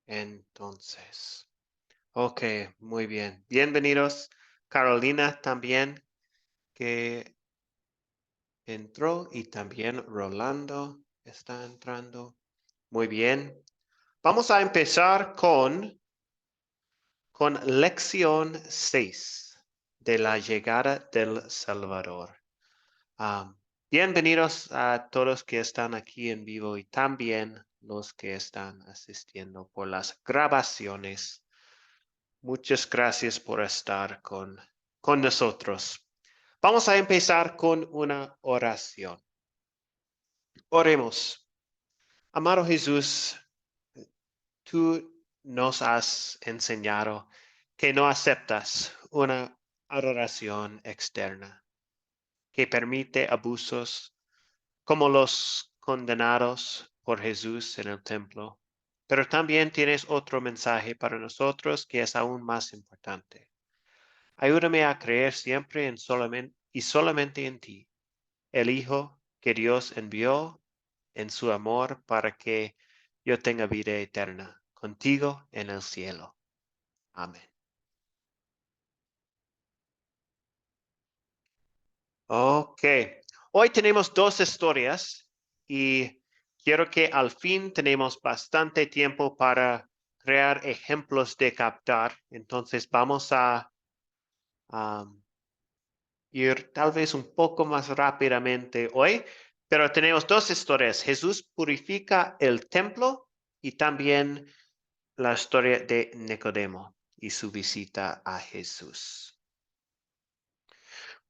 Entonces, ok, muy bien. Bienvenidos. Carolina también que entró y también Rolando está entrando. Muy bien. Vamos a empezar con lección 6 de la llegada del Salvador. Ah, Bienvenidos a todos que están aquí en vivo y también los que están asistiendo por las grabaciones. Muchas gracias por estar con nosotros. Vamos a empezar con una oración. Oremos. Amado Jesús, tú nos has enseñado que no aceptas una adoración externa que permite abusos como los condenados por Jesús en el templo. Pero también tienes otro mensaje para nosotros que es aún más importante. Ayúdame a creer siempre en solamente en ti, el Hijo que Dios envió en su amor para que yo tenga vida eterna contigo en el cielo. Amén. Ok. Hoy tenemos dos historias y quiero que al fin tenemos bastante tiempo para crear ejemplos de captar. Entonces vamos a ir tal vez un poco más rápidamente hoy, pero tenemos dos historias. Jesús purifica el templo y también la historia de Nicodemo y su visita a Jesús.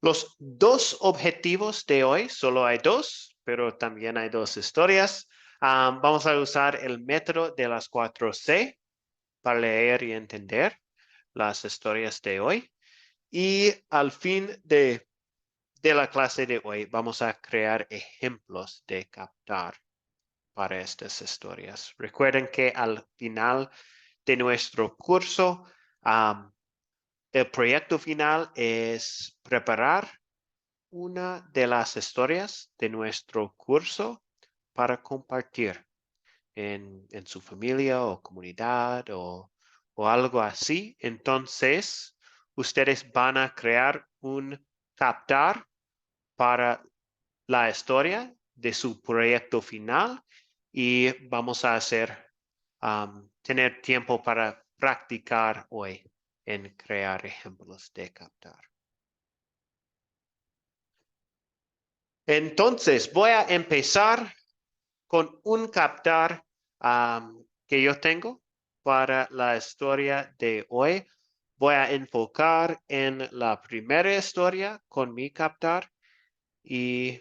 Los dos objetivos de hoy, solo hay dos, pero también hay dos historias. Vamos a usar el método de las 4C para leer y entender las historias de hoy. Y al fin de la clase de hoy vamos a crear ejemplos de captar para estas historias. Recuerden que al final de nuestro curso, el proyecto final es preparar una de las historias de nuestro curso para compartir en su familia o comunidad o algo así. Entonces, ustedes van a crear un captar para la historia de su proyecto final y vamos a tener tiempo para practicar hoy en crear ejemplos de captar. Entonces, voy a empezar con un captar que yo tengo para la historia de hoy. Voy a enfocar en la primera historia con mi captar y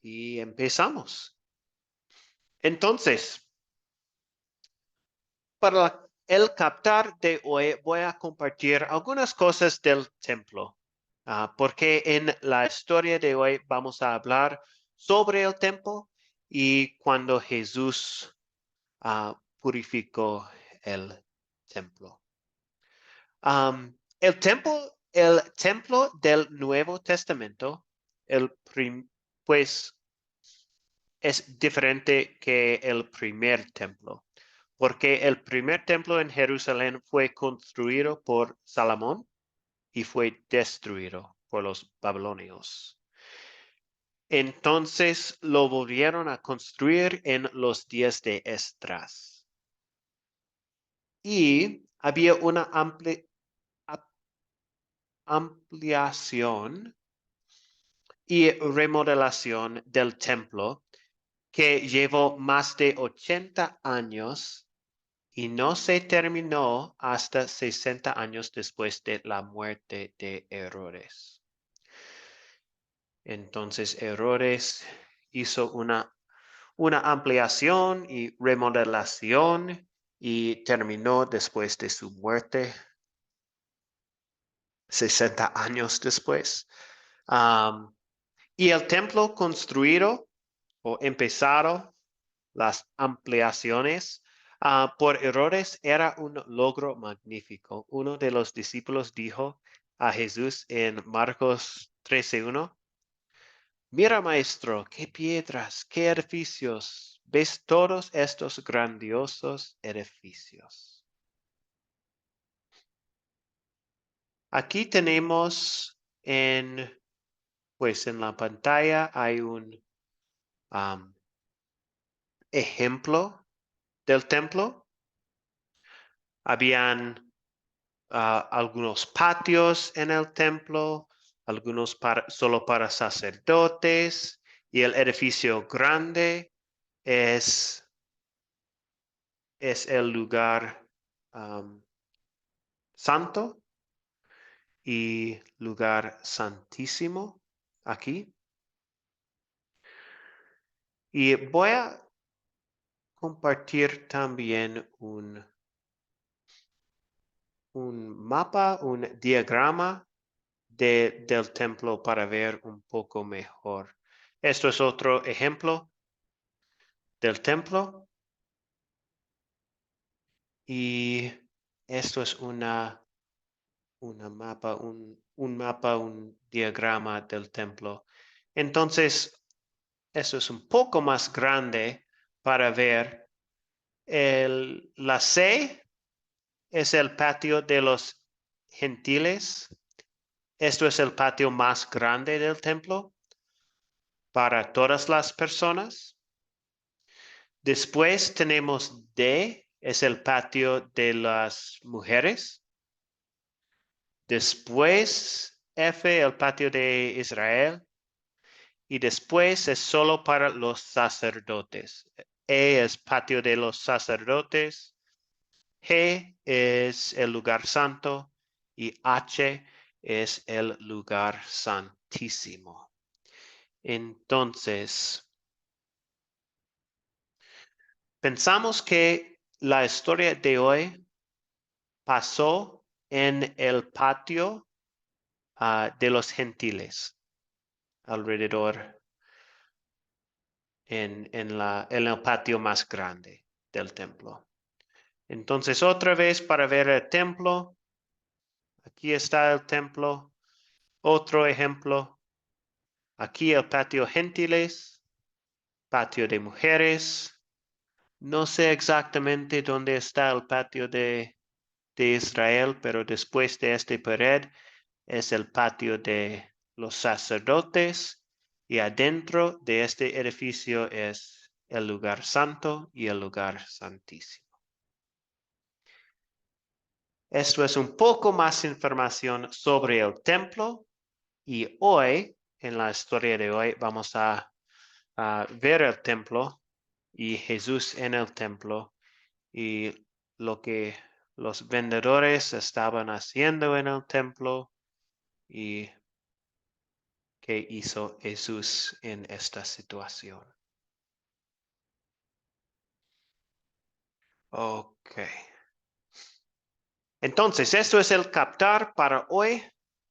empezamos. Entonces, para el captar de hoy voy a compartir algunas cosas del templo, porque en la historia de hoy vamos a hablar sobre el templo y cuando Jesús purificó el templo. El templo del Nuevo Testamento, pues es diferente que el primer templo, porque el primer templo en Jerusalén fue construido por Salomón y fue destruido por los babilonios. Entonces lo volvieron a construir en los días de Esdras. Y había una ampliación y remodelación del templo que llevó más de 80 años y no se terminó hasta 60 años después de la muerte de Herodes. Entonces Herodes hizo una ampliación y remodelación y terminó después de su muerte, 60 años después. Y el templo construido o empezado las ampliaciones por Herodes era un logro magnífico. Uno de los discípulos dijo a Jesús en Marcos 13:1, mira, maestro, qué piedras, qué edificios ves todos estos grandiosos edificios. Aquí tenemos pues en la pantalla hay un ejemplo del templo. Habían algunos patios en el templo, algunos solo para sacerdotes, y el edificio grande es el lugar santo y lugar santísimo aquí. Y voy a compartir también un mapa, un diagrama del templo para ver un poco mejor. Esto es otro ejemplo del templo. Y esto es un mapa, un diagrama del templo. Entonces, eso es un poco más grande para ver. La C es el patio de los gentiles. Esto es el patio más grande del templo para todas las personas. Después tenemos D, es el patio de las mujeres. Después F, el patio de Israel. Y después es solo para los sacerdotes. E es patio de los sacerdotes. G es el lugar santo. Y H es el lugar santísimo. Entonces, pensamos que la historia de hoy pasó en el patio de los gentiles, alrededor en el patio más grande del templo. Entonces, otra vez para ver el templo, aquí está el templo. Otro ejemplo, aquí el patio gentiles, patio de mujeres. No sé exactamente dónde está el patio de Israel, pero después de esta pared es el patio de los sacerdotes y adentro de este edificio es el lugar santo y el lugar santísimo. Esto es un poco más información sobre el templo y hoy, en la historia de hoy, vamos a ver el templo y Jesús en el templo y lo que los vendedores estaban haciendo en el templo y qué hizo Jesús en esta situación. Ok. Entonces, esto es el captar para hoy.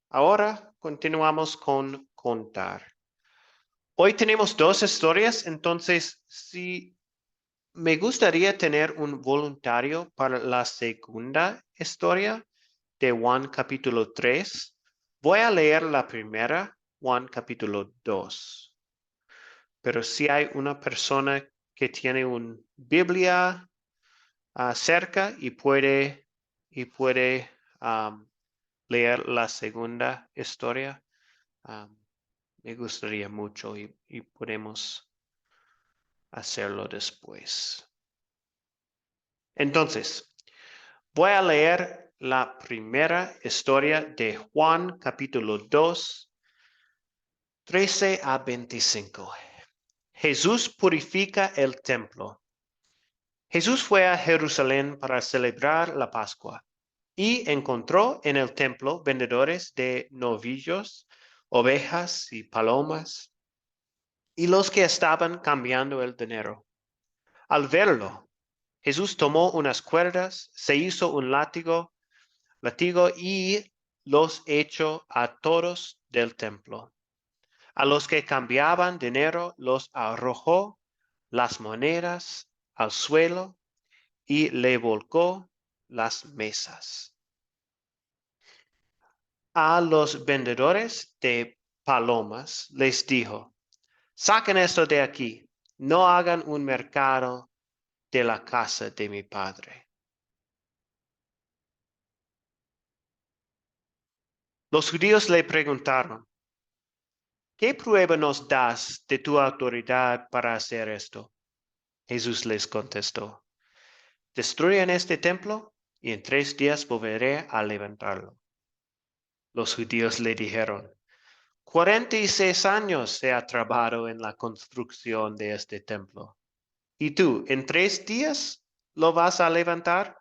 Ahora continuamos con contar. Hoy tenemos dos historias, entonces si me gustaría tener un voluntario para la segunda historia de Juan capítulo 3. Voy a leer la primera, Juan capítulo 2. Pero si hay una persona que tiene una Biblia cerca y puede leer la segunda historia, me gustaría mucho y podemos hacerlo después. Entonces, voy a leer la primera historia de Juan capítulo 2, 13 a 25. Jesús purifica el templo. Jesús fue a Jerusalén para celebrar la Pascua y encontró en el templo vendedores de novillos, ovejas y palomas, y los que estaban cambiando el dinero. Al verlo, Jesús tomó unas cuerdas, se hizo un látigo y los echó a todos del templo. A los que cambiaban dinero los arrojó las monedas al suelo y le volcó las mesas. A los vendedores de palomas les dijo: saquen esto de aquí, no hagan un mercado de la casa de mi Padre. Los judíos le preguntaron, ¿qué prueba nos das de tu autoridad para hacer esto? Jesús les contestó, destruyan este templo y en 3 días volveré a levantarlo. Los judíos le dijeron, 46 años se ha trabajado en la construcción de este templo. ¿Y tú, en 3 días lo vas a levantar?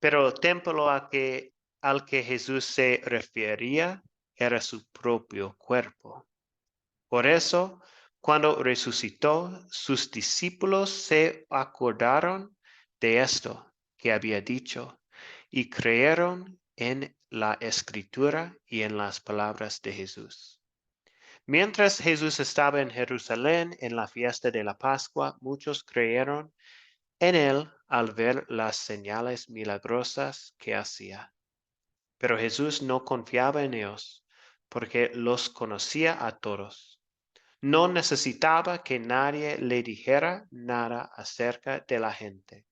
Pero el templo al que Jesús se refería era su propio cuerpo. Por eso, cuando resucitó, sus discípulos se acordaron de esto que había dicho y creyeron en la Escritura y en las palabras de Jesús. Mientras Jesús estaba en Jerusalén en la fiesta de la Pascua, muchos creyeron en él al ver las señales milagrosas que hacía. Pero Jesús no confiaba en ellos, porque los conocía a todos. No necesitaba que nadie le dijera nada acerca de la gente,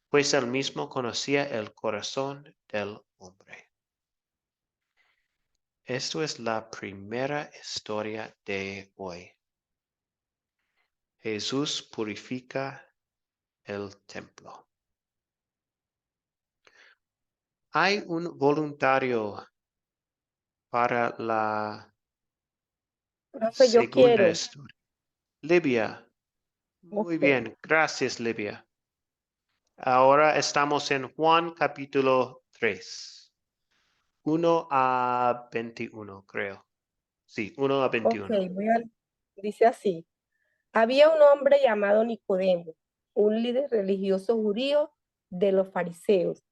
pues él mismo conocía el corazón del hombre. Esto es la primera historia de hoy. Jesús purifica el templo. Hay un voluntario para la Profe, yo segunda quiero. historia. Libia. Muy Ok, bien. Gracias, Libia. Ahora estamos en Juan capítulo 3. 1 a 21, creo. Sí, 1 a ok, 21. dice así. Había un hombre llamado Nicodemo, un líder religioso judío de los fariseos.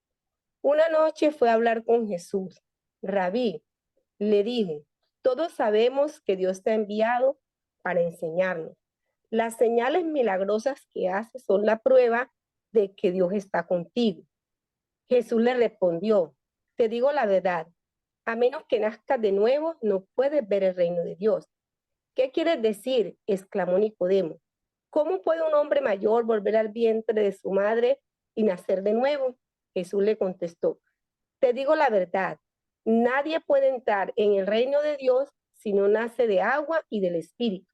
Una noche fue a hablar con Jesús. Rabí, le dijo, todos sabemos que Dios te ha enviado para enseñarnos. Las señales milagrosas que haces son la prueba de que Dios está contigo. Jesús le respondió, te digo la verdad, a menos que nazcas de nuevo, no puedes ver el reino de Dios. ¿Qué quieres decir? Exclamó Nicodemo. ¿Cómo puede un hombre mayor volver al vientre de su madre y nacer de nuevo? Jesús le contestó, te digo la verdad, nadie puede entrar en el reino de Dios si no nace de agua y del Espíritu.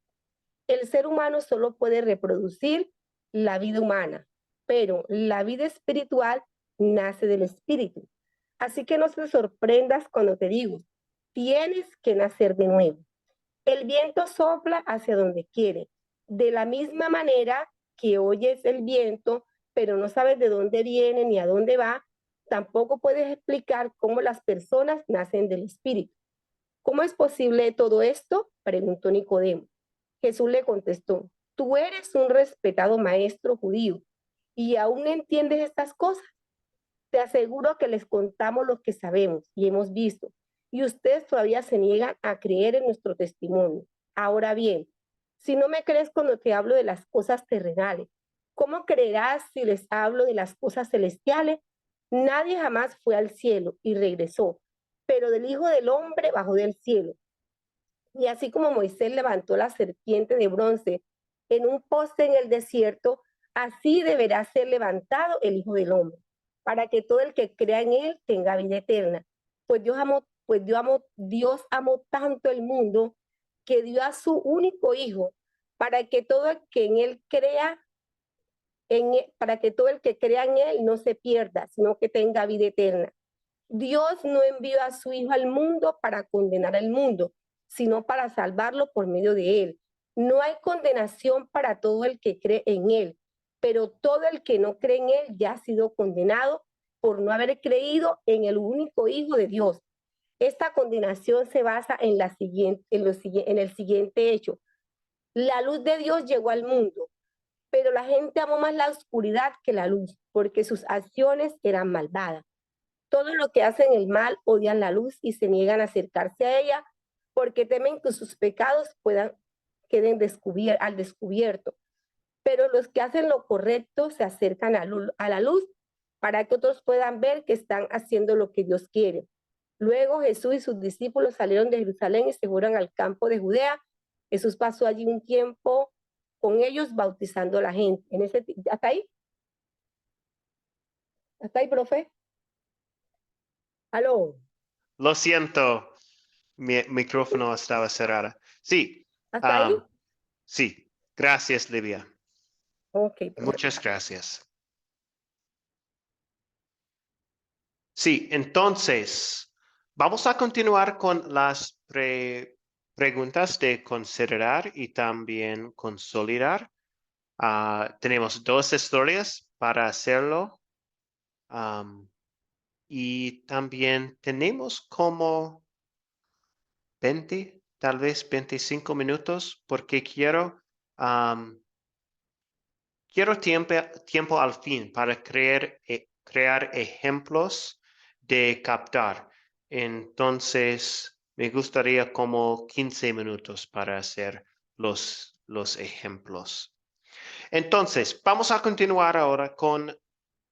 El ser humano solo puede reproducir la vida humana, pero la vida espiritual nace del Espíritu. Así que no te sorprendas cuando te digo, tienes que nacer de nuevo. El viento sopla hacia donde quiere. De la misma manera que oyes el viento, pero no sabes de dónde viene ni a dónde va, tampoco puedes explicar cómo las personas nacen del Espíritu. ¿Cómo es posible todo esto? Preguntó Nicodemo. Jesús le contestó, tú eres un respetado maestro judío y aún no entiendes estas cosas. Te aseguro que les contamos lo que sabemos y hemos visto, y ustedes todavía se niegan a creer en nuestro testimonio. Ahora bien, si no me crees cuando te hablo de las cosas terrenales, ¿cómo creerás si les hablo de las cosas celestiales? Nadie jamás fue al cielo y regresó, pero del Hijo del Hombre bajó del cielo. Y así como Moisés levantó la serpiente de bronce en un poste en el desierto, así deberá ser levantado el Hijo del Hombre, para que todo el que crea en él tenga vida eterna. Dios amó tanto el mundo que dio a su único Hijo, para que todo el que en él crea, para que todo el que crea en él no se pierda, sino que tenga vida eterna. Dios no envió a su Hijo al mundo para condenar al mundo, sino para salvarlo por medio de él. No hay condenación para todo el que cree en él, pero todo el que no cree en él ya ha sido condenado por no haber creído en el único Hijo de Dios. Esta condenación se basa en el siguiente hecho. La luz de Dios llegó al mundo, pero la gente amó más la oscuridad que la luz, porque sus acciones eran malvadas. Todos los que hacen el mal odian la luz y se niegan a acercarse a ella porque temen que sus pecados queden al descubierto. Pero los que hacen lo correcto se acercan a la luz para que otros puedan ver que están haciendo lo que Dios quiere. Luego Jesús y sus discípulos salieron de Jerusalén y se fueron al campo de Judea Jesús pasó allí un tiempo con ellos bautizando a la gente. ¿Hasta ahí? ¿Hasta ahí, profe? ¿Aló? Lo siento, mi micrófono estaba cerrado. Sí, ¿Hasta ahí? sí. Gracias, Livia. Ok, Muchas gracias. Sí, entonces, vamos a continuar con las preguntas de considerar y también consolidar. Tenemos 2 historias para hacerlo. Y también tenemos como 20, tal vez 25 minutos, porque quiero tiempo al fin para crear ejemplos de captar. Entonces, me gustaría como 15 minutos para hacer los ejemplos. Entonces, vamos a continuar ahora con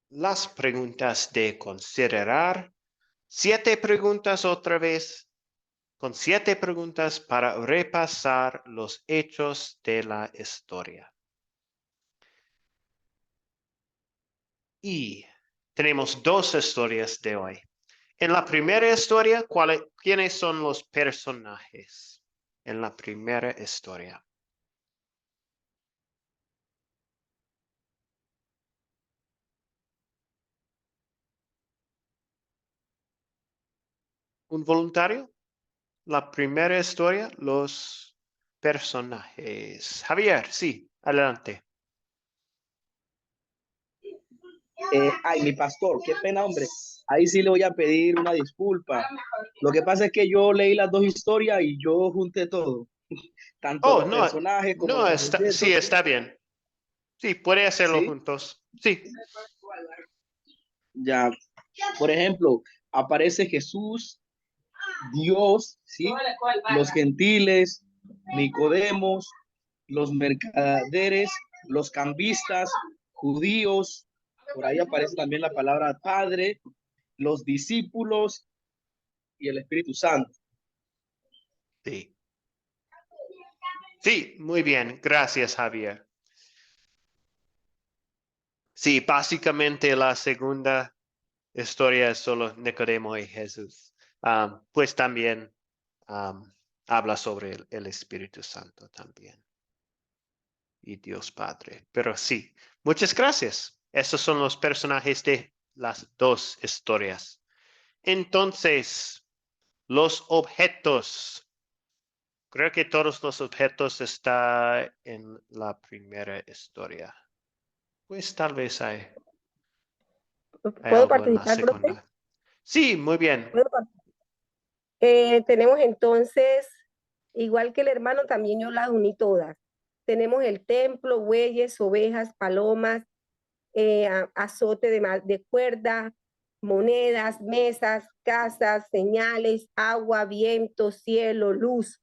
las preguntas de considerar. 7 preguntas otra vez, con 7 preguntas para repasar los hechos de la historia. Y tenemos 2 historias de hoy. En la primera historia, ¿quiénes son los personajes? En la primera historia. ¿Un voluntario? La primera historia, los personajes. Javier, sí, adelante. Ay, mi pastor, qué pena, hombre. Ahí sí le voy a pedir una disculpa. Lo que pasa es que yo leí las 2 historias y yo junté todo, tanto Oh, los no, personajes como no, los sí, objetos. está bien. Sí, puede hacerlo Sí, juntos. Sí. ya. Por ejemplo, aparece Jesús, Dios, sí, los gentiles, Nicodemos, los mercaderes, los cambistas, judíos. Por ahí aparece también la palabra Padre, los discípulos y el Espíritu Santo. Sí. Sí, muy bien. Gracias, Javier. Sí, básicamente la segunda historia es solo Nicodemo y Jesús. Pues también habla sobre el Espíritu Santo también y Dios Padre. Pero sí, muchas gracias. Esos son los personajes de las 2 historias. Entonces, los objetos. Creo que todos los objetos están en la primera historia. Pues tal vez hay ¿Puedo algo en la participar, profe? segunda. Sí, muy bien. Tenemos entonces, igual que el hermano, también yo las uní todas. Tenemos el templo, bueyes, ovejas, palomas, azote de cuerda, monedas, mesas, casas, señales, agua, viento, cielo, luz.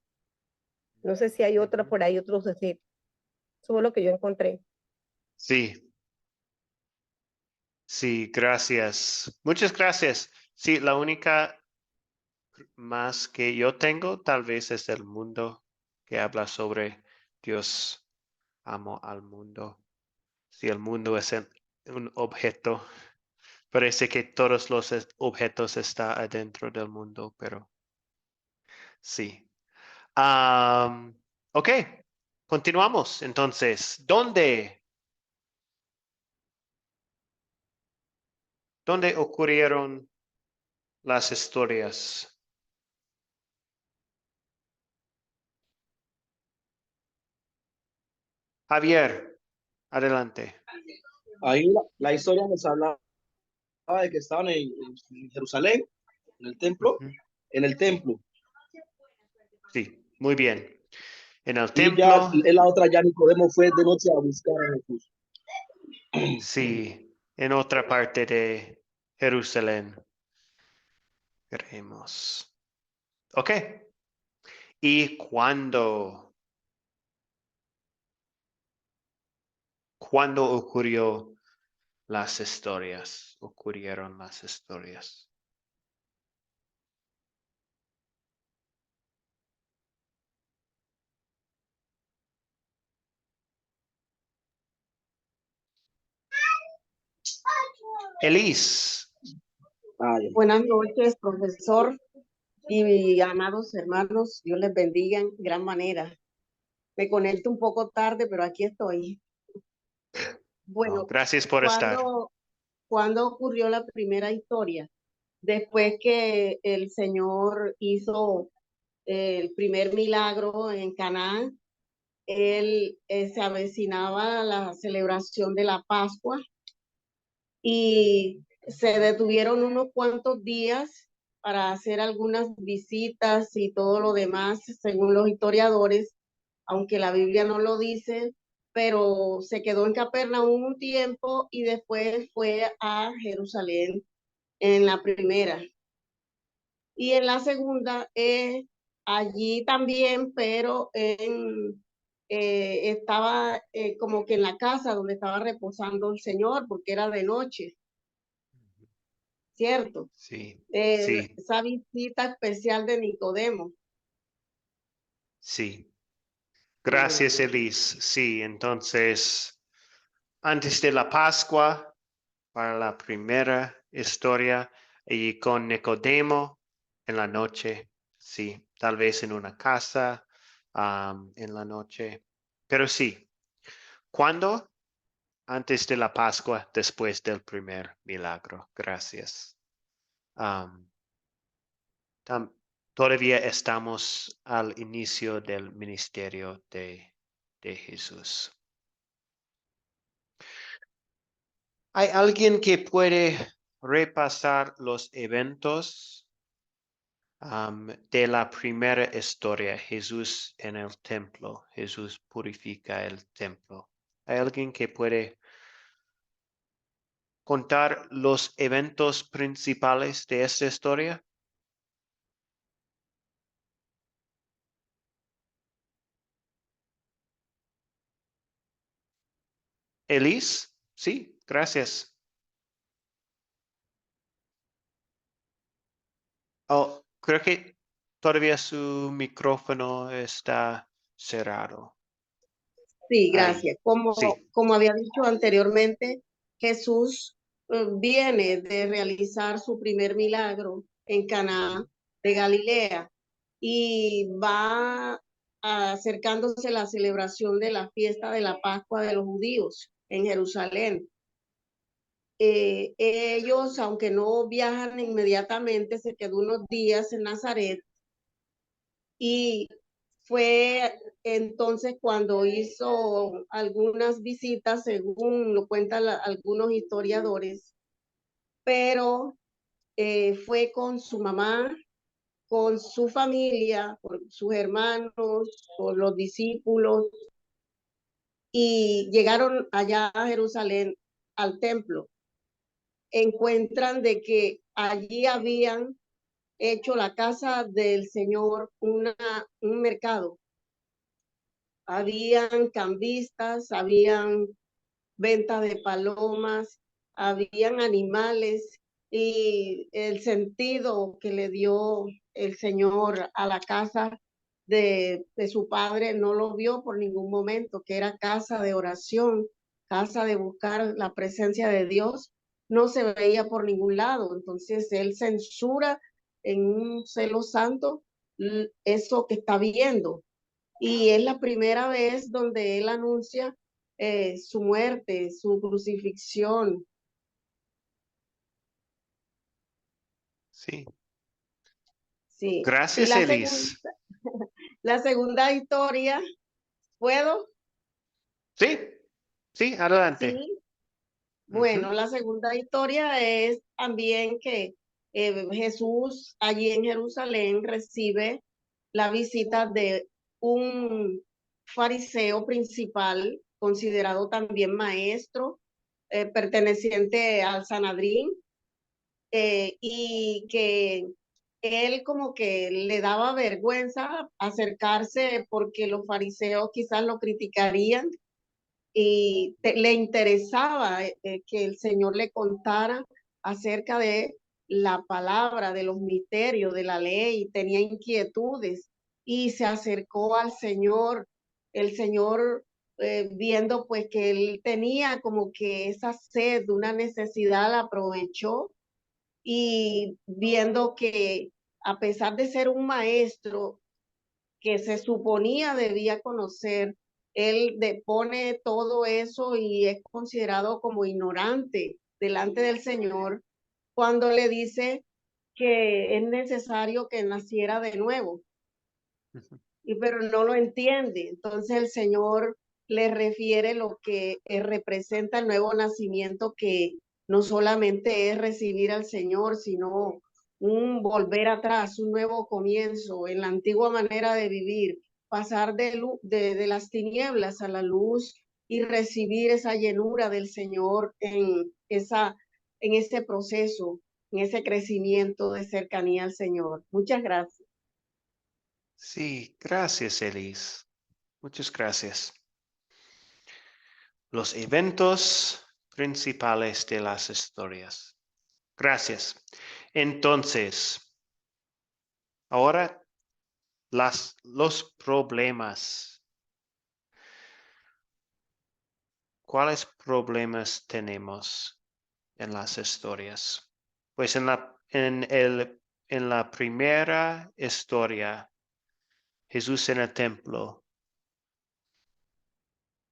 No sé si hay otra Ujú. por ahí, otros objetos. Eso fue lo que yo encontré. Sí, sí, gracias. Muchas gracias. Sí, la única más que yo tengo tal vez es el mundo que habla sobre Dios amo al mundo. Si el mundo es un objeto, parece que todos los objetos están adentro del mundo, pero sí. Ok, continuamos. Entonces, ¿dónde ocurrieron las historias? Javier, adelante. Ahí la historia nos hablaba de que estaban en Jerusalén, en el templo, Ujú. en el templo. Sí, muy bien. En el Y ya templo, en la otra, ya Nicodemo fue de noche a buscar a Jesús. sí, en otra parte de Jerusalén, creemos. Ok. ¿Y cuándo ocurrieron las historias? Elis. Vale. Buenas noches, profesor y amados hermanos. Dios les bendiga en gran manera. Me conecto un poco tarde, pero aquí estoy. Bueno, Gracias por estar. ¿cuándo ocurrió la primera historia? Después que el Señor hizo el primer milagro en Canaán, se avecinaba la celebración de la Pascua y se detuvieron unos cuantos días para hacer algunas visitas y todo lo demás, según los historiadores, aunque la Biblia no lo dice, pero se quedó en Capernaum un tiempo y después fue a Jerusalén en la primera. Y en la segunda, allí también, pero estaba como que en la casa donde estaba reposando el Señor, porque era de noche, ¿cierto? Sí, sí, Esa visita especial de Nicodemo. sí. Gracias, Bueno, Elis. Sí, entonces, antes de la Pascua, para la primera historia, y con Nicodemo en la noche, sí, tal vez en una casa en la noche. Pero sí, ¿cuándo? Antes de la Pascua, después del primer milagro. Gracias. Am, Todavía estamos al inicio del ministerio de Jesús. ¿Hay alguien que puede repasar los eventos de la primera historia? Jesús en el templo. Jesús purifica el templo. ¿Hay alguien que puede contar los eventos principales de esta historia? Elis, sí, gracias. Oh, creo que todavía su micrófono está cerrado. sí, Ahí, gracias. Como, sí. como había dicho anteriormente, Jesús viene de realizar su primer milagro en Caná de Galilea y va acercándose la celebración de la fiesta de la Pascua de los judíos en Jerusalén. Ellos, aunque no viajan inmediatamente, se quedó unos días en Nazaret y fue entonces cuando hizo algunas visitas, según lo cuentan algunos historiadores, pero fue con su mamá, con su familia, con sus hermanos, con los discípulos, y llegaron allá a Jerusalén al templo. Encuentran de que allí habían hecho la casa del Señor un mercado. Habían cambistas, habían venta de palomas, habían animales y el sentido que le dio el Señor a la casa de su padre no lo vio por ningún momento, que era casa de oración, casa de buscar la presencia de Dios, no se veía por ningún lado. Entonces él censura en un celo santo eso que está viendo. Y es la primera vez donde él anuncia su muerte, su crucifixión. Sí. Sí. Y Gracias, Elis. la segunda historia, ¿puedo? Sí, sí, adelante. Sí. Ujú. Bueno, la segunda historia es también que Jesús allí en Jerusalén recibe la visita de un fariseo principal, considerado también maestro, perteneciente al Sanedrín, y que él como que le daba vergüenza acercarse porque los fariseos quizás lo criticarían y le interesaba que el Señor le contara acerca de la palabra, de los misterios, de la ley, tenía inquietudes y se acercó al Señor. El Señor viendo pues que él tenía como que esa sed, una necesidad, la aprovechó y viendo que a pesar de ser un maestro que se suponía debía conocer, él depone todo eso y es considerado como ignorante delante del Señor cuando le dice que es necesario que naciera de nuevo. Pero no lo entiende. Entonces el Señor le refiere lo que representa el nuevo nacimiento, que no solamente es recibir al Señor, sino un volver atrás, un nuevo comienzo en la antigua manera de vivir, pasar de las tinieblas a la luz y recibir esa llenura del Señor en ese proceso, en ese crecimiento de cercanía al Señor. Muchas gracias. Sí, gracias, Elis. Muchas gracias. Los eventos principales de las historias. Gracias. Entonces, ahora los problemas. ¿Cuáles problemas tenemos en las historias? Pues en la primera historia, Jesús en el templo,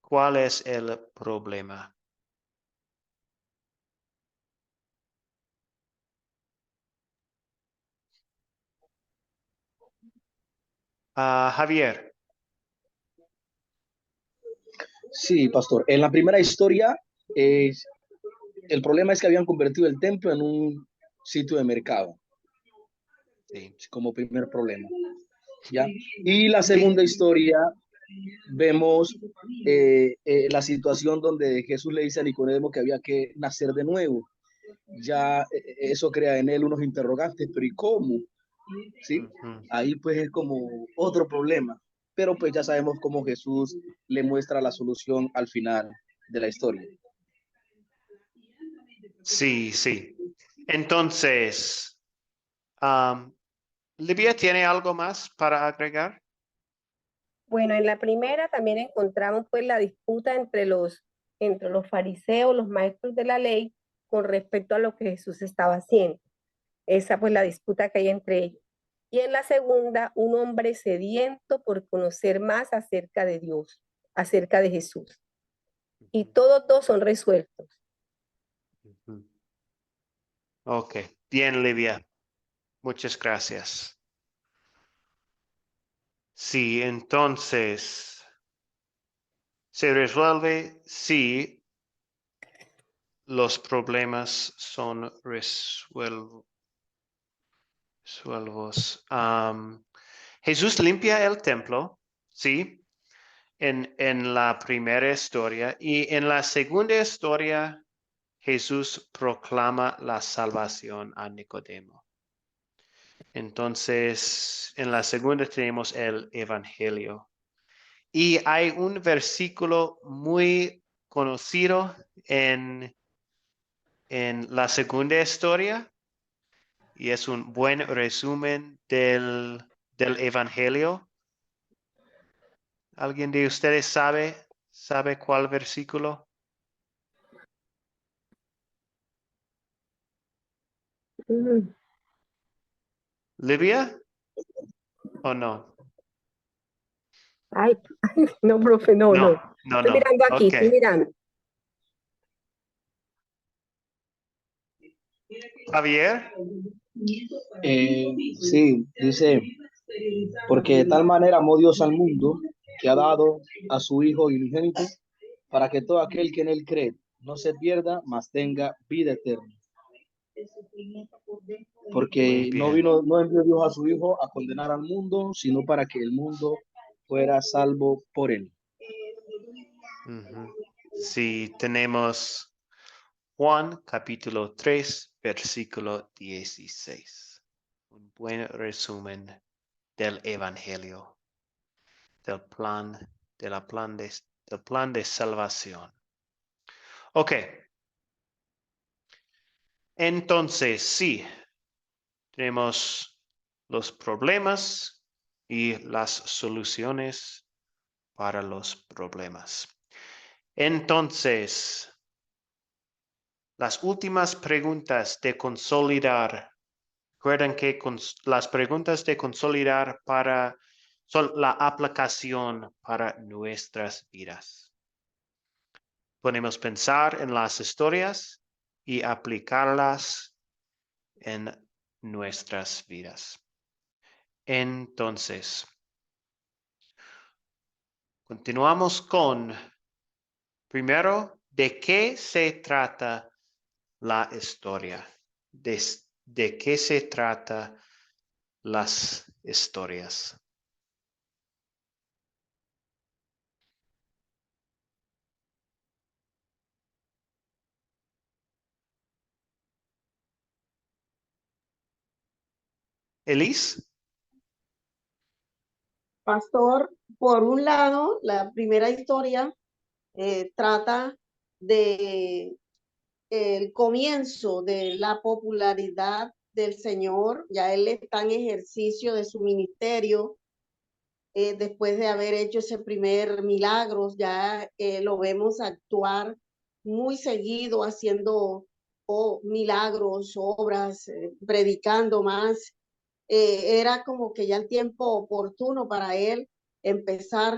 ¿cuál es el problema? Javier. Sí, pastor. En la primera historia, el problema es que habían convertido el templo en un sitio de mercado, Sí. como primer problema. ¿Ya? Y la segunda historia, vemos la situación donde Jesús le dice a Nicodemo que había que nacer de nuevo. Ya eso crea en él unos interrogantes, pero ¿y cómo? ¿Sí? Ahí pues es como otro problema, pero pues ya sabemos cómo Jesús le muestra la solución al final de la historia. Sí, sí. Entonces, Livia, ¿tiene algo más para agregar? Bueno, en la primera también encontramos pues la disputa entre los fariseos, los maestros de la ley, con respecto a lo que Jesús estaba haciendo. Esa pues la disputa que hay entre ellos. Y en la segunda, un hombre sediento por conocer más acerca de Dios, acerca de Jesús. Y todos dos son resueltos. Ok, bien, Livia. Muchas gracias. Sí, entonces, se resuelve si los problemas son resueltos. Jesús limpia el templo, sí, en la primera historia, y en la segunda historia Jesús proclama la salvación a Nicodemo. Entonces, en la segunda tenemos el Evangelio. Y hay un versículo muy conocido en la segunda historia, y es un buen resumen del Evangelio. ¿Alguien de ustedes sabe cuál versículo? ¿Livia? ¿O no? Ay, no, profe, no. Estoy No. mirando aquí, Ok. estoy mirando. Javier. Sí, dice, porque de tal manera amó Dios al mundo que ha dado a su Hijo unigénito para que todo aquel que en él cree no se pierda, mas tenga vida eterna. Porque no envió Dios a su Hijo a condenar al mundo, sino para que el mundo fuera salvo por él. Sí, tenemos Juan capítulo 3, versículo 16. Un buen resumen del Evangelio, del plan de salvación. Ok. Entonces, sí, tenemos los problemas y las soluciones para los problemas. Entonces, las últimas preguntas de consolidar. Recuerden que las preguntas de consolidar son la aplicación para nuestras vidas. Podemos pensar en las historias y aplicarlas en nuestras vidas. Entonces, continuamos con, primero, ¿de qué se trata la historia? ¿De qué se trata las historias? Elise. Pastor, por un lado, la primera historia trata de el comienzo de la popularidad del Señor. Ya Él está en ejercicio de su ministerio. Después de haber hecho ese primer milagro, ya lo vemos actuar muy seguido, haciendo milagros, obras, predicando más. Era como que ya el tiempo oportuno para él empezar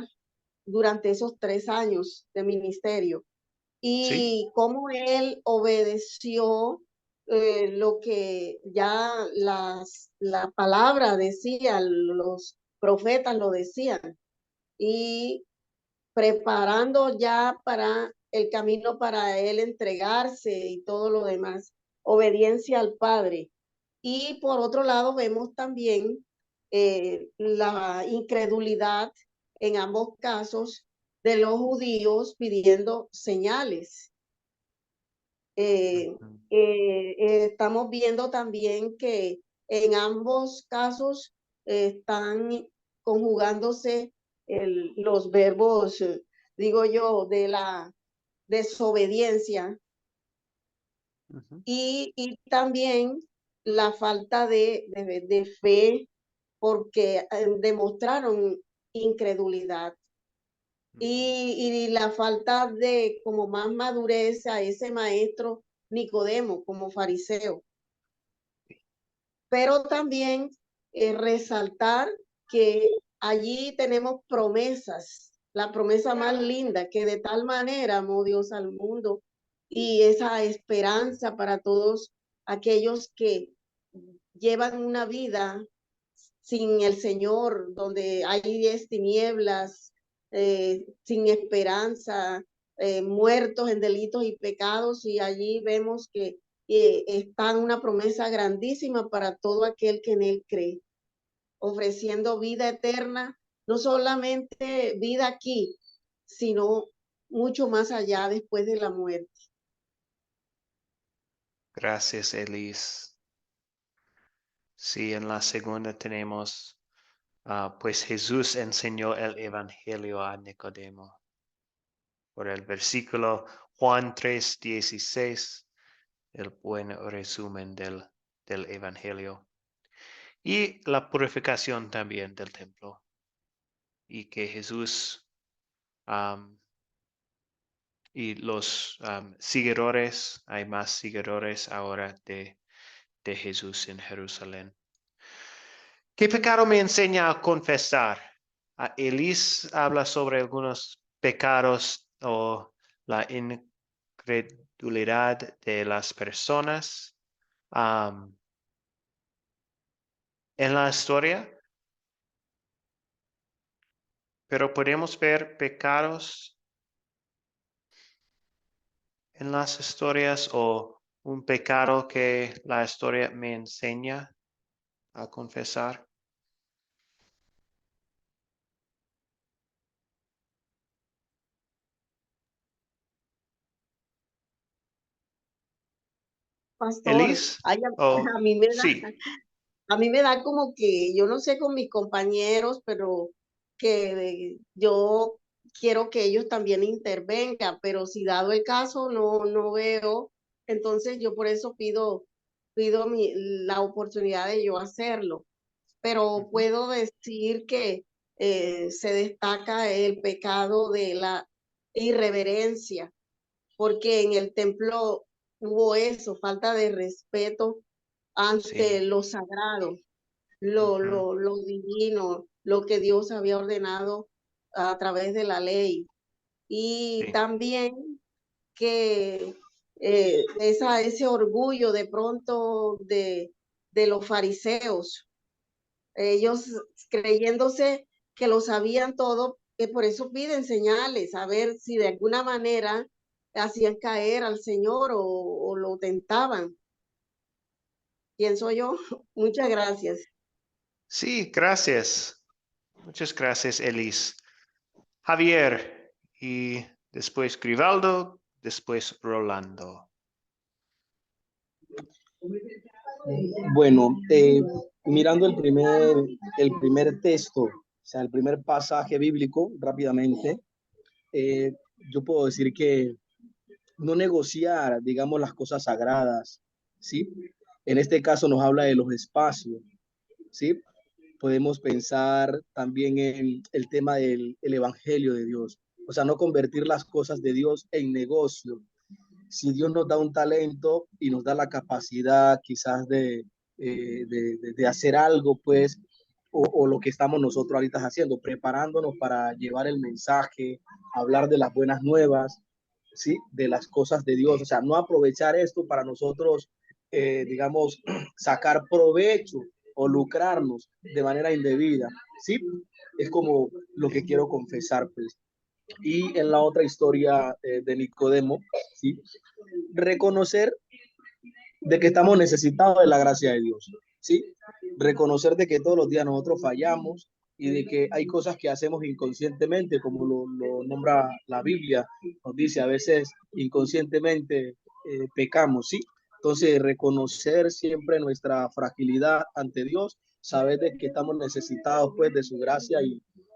durante esos 3 años de ministerio. Sí. Y cómo él obedeció lo que ya la palabra decía, los profetas lo decían, y preparando ya para el camino para él entregarse y todo lo demás, obediencia al Padre. Y por otro lado vemos también la incredulidad en ambos casos de los judíos pidiendo señales. Estamos viendo también que en ambos casos están conjugándose los verbos, digo yo, de la desobediencia y también la falta de fe porque demostraron incredulidad. Y la falta de como más madurez a ese maestro Nicodemo como fariseo. Pero también resaltar que allí tenemos promesas, la promesa más linda, que de tal manera amó Dios al mundo y esa esperanza para todos aquellos que llevan una vida sin el Señor, donde hay tinieblas, sin esperanza, muertos en delitos y pecados, y allí vemos que está una promesa grandísima para todo aquel que en él cree, ofreciendo vida eterna, no solamente vida aquí, sino mucho más allá después de la muerte. Gracias, Elise. Sí, en la segunda tenemos, pues Jesús enseñó el Evangelio a Nicodemo. Por el versículo Juan 3:16, el buen resumen del Evangelio. Y la purificación también del templo. Y que Jesús y los seguidores, hay más seguidores ahora de Jesús en Jerusalén. ¿Qué pecado me enseña a confesar? Elise habla sobre algunos pecados o la incredulidad de las personas en la historia, pero podemos ver pecados en las historias o un pecado que la historia me enseña a confesar. Pastor, Elise, a mí me da, sí. a mí me da como que, yo no sé con mis compañeros, pero que yo quiero que ellos también intervengan, pero si dado el caso no veo, entonces yo por eso pido la oportunidad de yo hacerlo. Pero puedo decir que se destaca el pecado de la irreverencia, porque en el templo hubo eso, falta de respeto ante Sí. lo sagrado, lo divino, lo que Dios había ordenado a través de la ley. Y Sí. también que ese orgullo de pronto de los fariseos, ellos creyéndose que lo sabían todo, que por eso piden señales, a ver si de alguna manera hacían caer al Señor o lo tentaban. Pienso yo. Muchas gracias. Sí, gracias. Muchas gracias, Elis. Javier y después Grivaldo, después Rolando. Bueno, mirando el primer texto, o sea, el primer pasaje bíblico, rápidamente, yo puedo decir que no negociar, digamos, las cosas sagradas, ¿sí? En este caso nos habla de los espacios, ¿sí? Podemos pensar también en el tema del evangelio de Dios, o sea, no convertir las cosas de Dios en negocio. Si Dios nos da un talento y nos da la capacidad quizás de hacer algo, pues, o lo que estamos nosotros ahorita haciendo, preparándonos para llevar el mensaje, hablar de las buenas nuevas, ¿sí? De las cosas de Dios, o sea, no aprovechar esto para nosotros, digamos, sacar provecho o lucrarnos de manera indebida, ¿sí? Es como lo que quiero confesar, pues. Y en la otra historia de Nicodemo, ¿sí? Reconocer de que estamos necesitados de la gracia de Dios, ¿sí? Reconocer de que todos los días nosotros fallamos y de que hay cosas que hacemos inconscientemente, como lo nombra la Biblia, nos dice a veces inconscientemente pecamos, ¿sí? Entonces, reconocer siempre nuestra fragilidad ante Dios, saber de que estamos necesitados pues de su gracia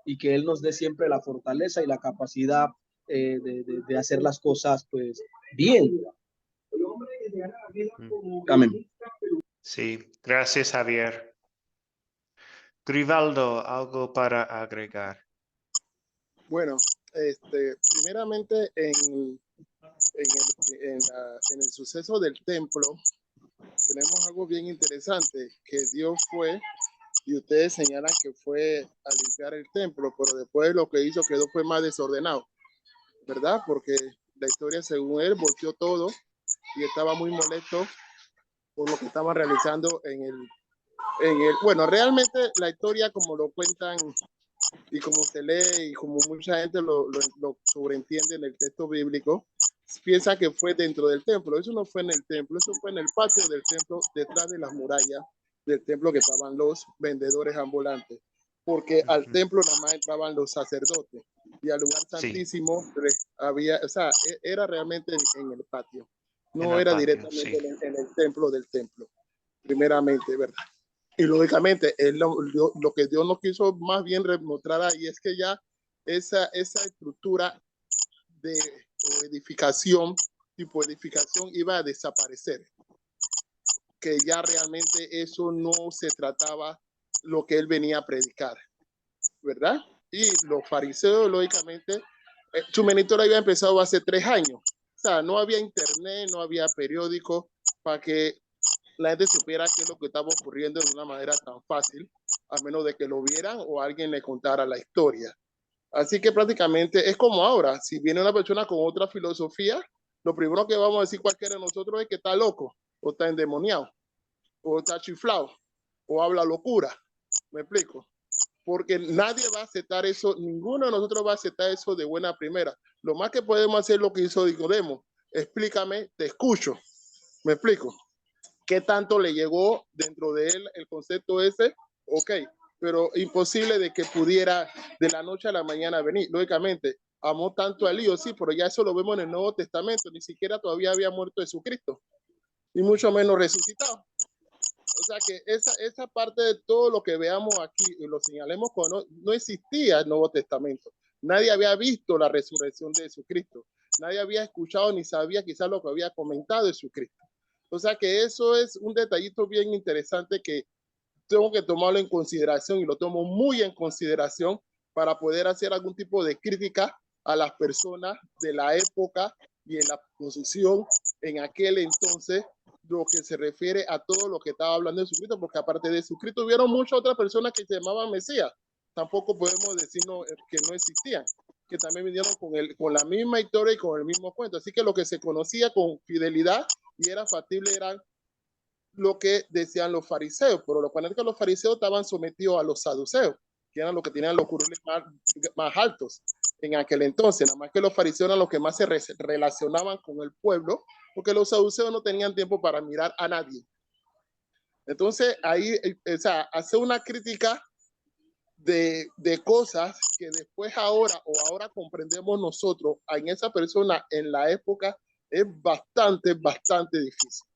y que Él nos dé siempre la fortaleza y la capacidad de hacer las cosas pues bien. Amén. Sí, gracias, Javier. Grivaldo, ¿algo para agregar? Bueno, primeramente en el suceso del templo tenemos algo bien interesante, que Dios fue, y ustedes señalan que fue a limpiar el templo, pero después lo que hizo quedó fue más desordenado, ¿verdad? Porque la historia, según él, volteó todo y estaba muy molesto por lo que estaban realizando bueno, realmente la historia como lo cuentan y como se lee y como mucha gente lo sobreentiende en el texto bíblico, piensa que fue dentro del templo. Eso no fue en el templo, eso fue en el patio del templo, detrás de las murallas del templo que estaban los vendedores ambulantes, porque al templo nada más entraban los sacerdotes y al lugar santísimo había, o sea, era realmente en el patio, no era patio, directamente en el templo del templo, primeramente, ¿verdad? Y lógicamente, lo que Dios nos quiso más bien mostrar ahí es que ya esa estructura de edificación, tipo edificación, iba a desaparecer. Que ya realmente eso no se trataba lo que él venía a predicar, ¿verdad? Y los fariseos, lógicamente, su ministerio había empezado hace 3 años. O sea, no había internet, no había periódico para que la gente supiera qué es lo que estaba ocurriendo de una manera tan fácil, a menos de que lo vieran o alguien le contara la historia. Así que prácticamente es como ahora, si viene una persona con otra filosofía, lo primero que vamos a decir cualquiera de nosotros es que está loco, o está endemoniado, o está chiflado, o habla locura. ¿Me explico? Porque nadie va a aceptar eso, ninguno de nosotros va a aceptar eso de buena primera. Lo más que podemos hacer es lo que hizo Nicodemo. Explícame, te escucho. ¿Me explico? ¿Qué tanto le llegó dentro de él el concepto ese? Ok, pero imposible de que pudiera de la noche a la mañana venir. Lógicamente, amó tanto al lío, sí, pero ya eso lo vemos en el Nuevo Testamento, ni siquiera todavía había muerto Jesucristo, y mucho menos resucitado. O sea que esa parte de todo lo que veamos aquí y lo señalemos como no existía el Nuevo Testamento. Nadie había visto la resurrección de Jesucristo. Nadie había escuchado ni sabía quizás lo que había comentado Jesucristo. O sea que eso es un detallito bien interesante que tengo que tomarlo en consideración y lo tomo muy en consideración para poder hacer algún tipo de crítica a las personas de la época y en la posición en aquel entonces, lo que se refiere a todo lo que estaba hablando de Jesucristo, porque aparte de Jesucristo hubieron muchas otras personas que se llamaban Mesías. Tampoco podemos decir que no existían, que también vinieron con la misma historia y con el mismo cuento. Así que lo que se conocía con fidelidad y era factible eran lo que decían los fariseos, pero lo cual es que los fariseos estaban sometidos a los saduceos, que eran los que tenían los curules más altos en aquel entonces. Nada más que los fariseos eran los que más se relacionaban con el pueblo, porque los saduceos no tenían tiempo para mirar a nadie. Entonces ahí, o sea, hace una crítica de cosas que después ahora comprendemos nosotros en esa persona en la época es bastante difícil.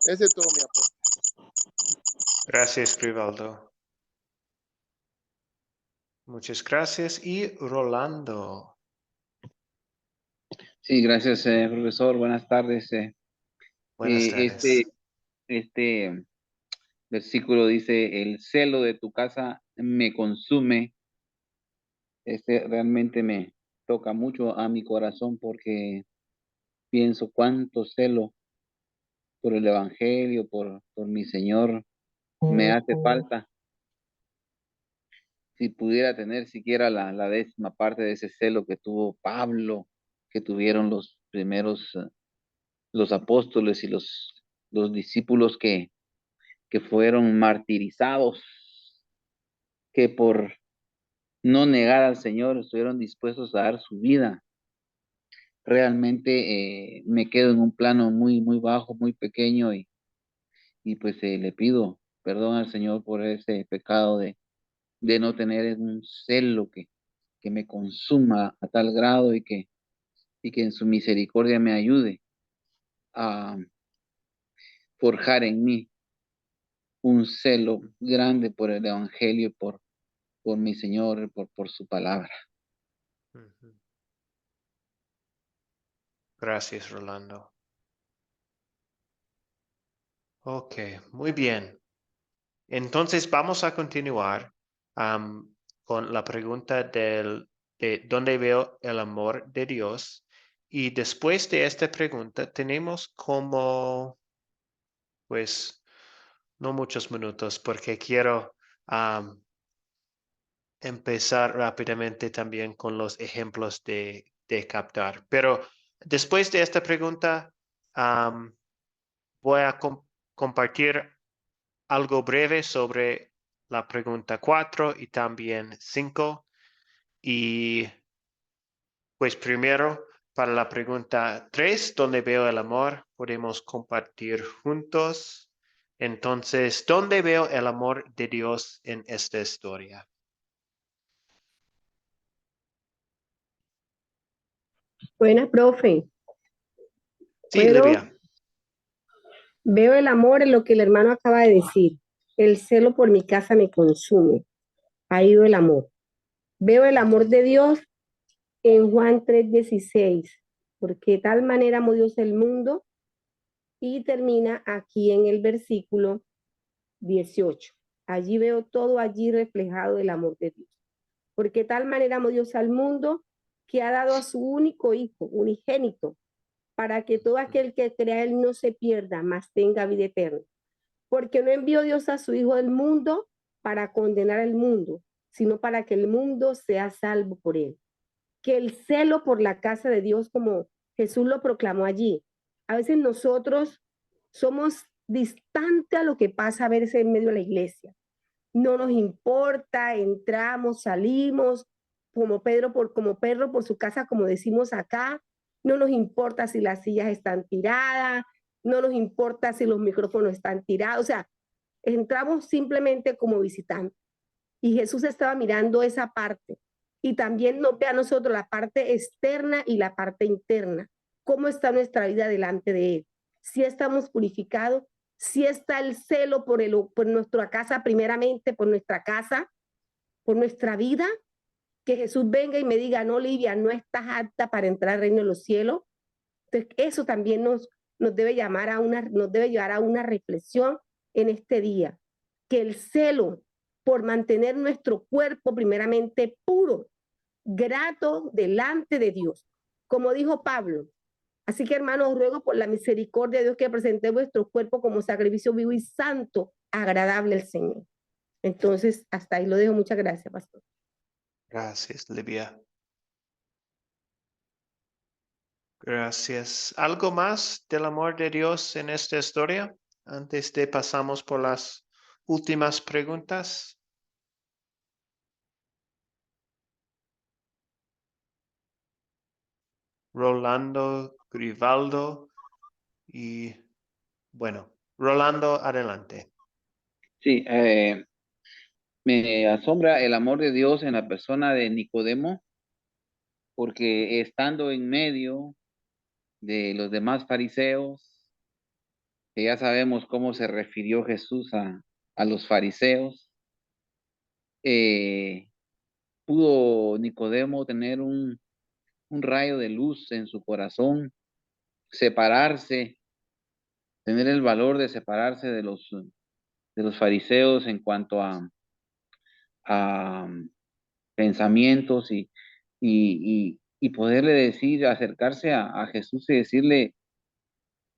Ese es todo mi aporte. Gracias, Crivaldo. Muchas gracias. Y Rolando. Sí, gracias, profesor. Buenas tardes. Buenas tardes. Este versículo dice, el celo de tu casa me consume. Realmente me toca mucho a mi corazón porque pienso cuánto celo por el evangelio, por mi Señor, me hace falta. Si pudiera tener siquiera la 10ª parte de ese celo que tuvo Pablo, que tuvieron los primeros, los apóstoles y los discípulos que fueron martirizados, que por no negar al Señor estuvieron dispuestos a dar su vida. Realmente me quedo en un plano muy bajo, muy pequeño y pues le pido perdón al Señor por ese pecado de no tener un celo que me consuma a tal grado y que en su misericordia me ayude a forjar en mí un celo grande por el evangelio, por mi Señor, por su palabra. Gracias, Rolando. Ok, muy bien. Entonces vamos a continuar con la pregunta de dónde veo el amor de Dios. Y después de esta pregunta tenemos como, pues, no muchos minutos porque quiero empezar rápidamente también con los ejemplos de captar. Pero después de esta pregunta, voy a compartir algo breve sobre la pregunta 4 y también 5. Y pues primero, para la pregunta 3, ¿dónde veo el amor? Podemos compartir juntos. Entonces, ¿dónde veo el amor de Dios en esta historia? Buenas, profe. Sí, Livia. Veo el amor en lo que el hermano acaba de decir. El celo por mi casa me consume. Ahí veo el amor. Veo el amor de Dios en Juan 3:16, porque de tal manera amó Dios el mundo, y termina aquí en el versículo 18. Allí veo todo allí reflejado el amor de Dios. Porque de tal manera amó Dios al mundo que ha dado a su único hijo, unigénito, para que todo aquel que crea él no se pierda, mas tenga vida eterna. Porque no envió Dios a su Hijo del mundo para condenar al mundo, sino para que el mundo sea salvo por él. Que el celo por la casa de Dios, como Jesús lo proclamó allí, a veces nosotros somos distantes a lo que pasa a veces en medio de la iglesia. No nos importa, entramos, salimos, como perro por su casa, como decimos acá. No nos importa si las sillas están tiradas, no nos importa si los micrófonos están tirados, o sea, entramos simplemente como visitantes. Y Jesús estaba mirando esa parte y también nos ve a nosotros la parte externa y la parte interna. ¿Cómo está nuestra vida delante de Él? Si estamos purificados, si está el celo por nuestra casa, primeramente por nuestra casa, por nuestra vida, que Jesús venga y me diga, no, Livia, no estás apta para entrar al reino de los cielos. Entonces, eso también nos debe llevar a una reflexión en este día, que el celo por mantener nuestro cuerpo primeramente puro, grato delante de Dios. Como dijo Pablo, así que hermanos, ruego por la misericordia de Dios que presentéis vuestro cuerpo como sacrificio vivo y santo, agradable al Señor. Entonces, hasta ahí lo dejo. Muchas gracias, pastor. Gracias, Livia. Gracias. ¿Algo más del amor de Dios en esta historia? Antes de pasamos por las últimas preguntas. Rolando, Grivaldo y bueno, Rolando, adelante. Sí, me asombra el amor de Dios en la persona de Nicodemo, porque estando en medio de los demás fariseos, que ya sabemos cómo se refirió Jesús a los fariseos, pudo Nicodemo tener un rayo de luz en su corazón, separarse, tener el valor de separarse de los fariseos en cuanto a pensamientos y poderle decir, acercarse a Jesús y decirle,